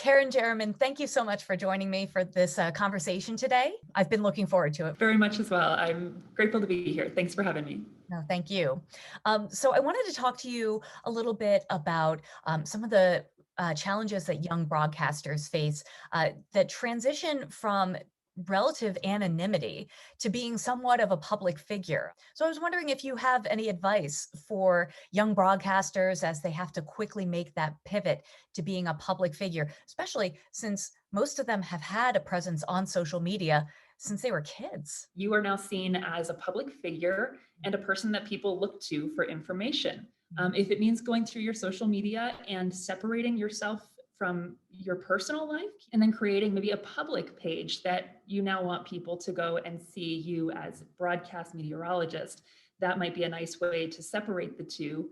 Kerrin Jeromin, thank you so much for joining me for this conversation today. I've been looking forward to it. Very much as well. I'm grateful to be here. Thanks for having me. No, thank you. So I wanted to talk to you a little bit about some of the challenges that young broadcasters face that transition from relative anonymity to being somewhat of a public figure. So I was wondering if you have any advice for young broadcasters as they have to quickly make that pivot to being a public figure, especially since most of them have had a presence on social media since they were kids. You are now seen as a public figure and a person that people look to for information. If it means going through your social media and separating yourself from your personal life and then creating maybe a public page that you now want people to go and see you as broadcast meteorologist, that might be a nice way to separate the two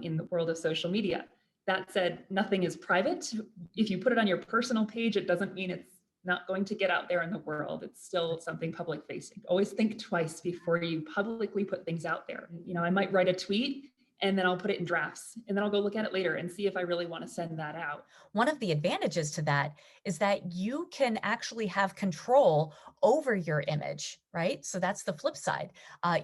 in the world of social media. That said, nothing is private. If you put it on your personal page, it doesn't mean it's not going to get out there in the world. It's still something public facing. Always think twice before you publicly put things out there. I might write a tweet and then I'll put it in drafts and then I'll go look at it later and see if I really want to send that out. One of the advantages to that is that you can actually have control over your image, right? So that's the flip side.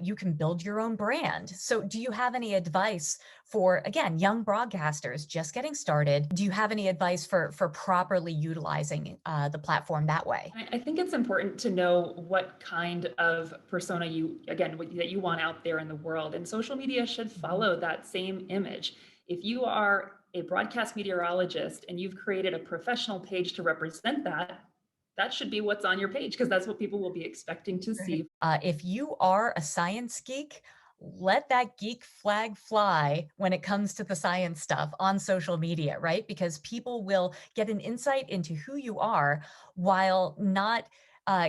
You can build your own brand. So do you have any advice for, again, young broadcasters just getting started? Do you have any advice for properly utilizing the platform that way? I think it's important to know what kind of persona that you want out there in the world. And social media should follow that same image. If you are a broadcast meteorologist and you've created a professional page to represent that, that should be what's on your page because that's what people will be expecting to see. If you are a science geek, let that geek flag fly when it comes to the science stuff on social media, right? Because people will get an insight into who you are while not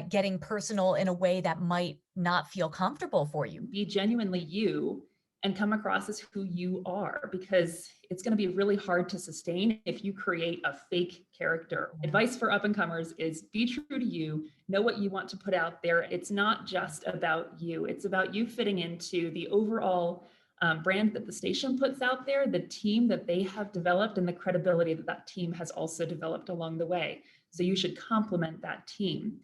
getting personal in a way that might not feel comfortable for you. Be genuinely you and come across as who you are because it's going to be really hard to sustain if you create a fake character. Advice for up and comers is be true to you, know what you want to put out there. It's not just about you, it's about you fitting into the overall brand that the station puts out there, the team that they have developed, and the credibility that that team has also developed along the way. So you should complement that team.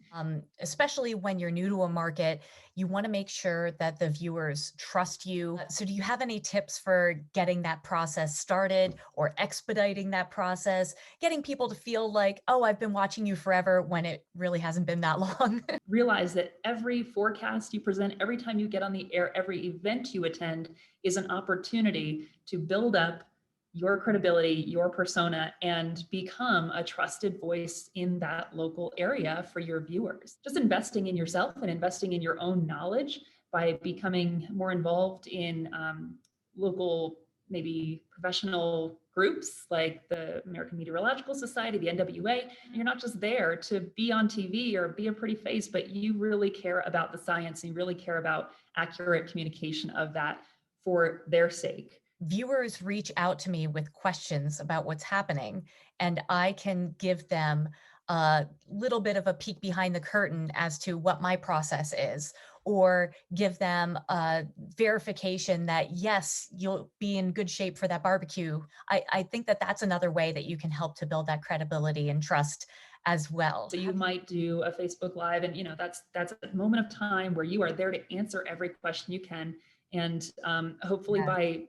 Especially when you're new to a market, you want to make sure that the viewers trust you. So, do you have any tips for getting that process started or expediting that process, getting people to feel like, oh, I've been watching you forever when it really hasn't been that long? Realize that every forecast you present, every time you get on the air, every event you attend is an opportunity to build up your credibility, your persona, and become a trusted voice in that local area for your viewers. Just investing in yourself and investing in your own knowledge by becoming more involved in local, maybe professional groups like the American Meteorological Society, the NWA. You're not just there to be on TV or be a pretty face, but you really care about the science and you really care about accurate communication of that for their sake. Viewers reach out to me with questions about what's happening, and I can give them a little bit of a peek behind the curtain as to what my process is, or give them a verification that, yes, you'll be in good shape for that barbecue. I think that that's another way that you can help to build that credibility and trust as well. So you might do a Facebook Live, and that's a moment of time where you are there to answer every question you can, and hopefully Yeah. by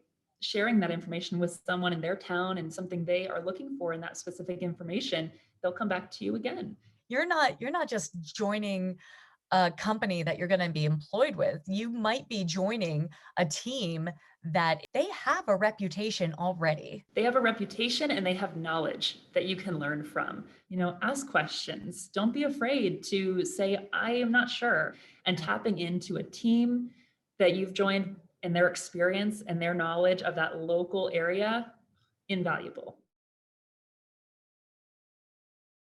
sharing that information with someone in their town and something they are looking for in that specific information, they'll come back to you again. You're not just joining a company that you're going to be employed with. You might be joining a team that they have a reputation already. They have a reputation and they have knowledge that you can learn from. Ask questions. Don't be afraid to say, I am not sure. And tapping into a team that you've joined and their experience and their knowledge of that local area, invaluable.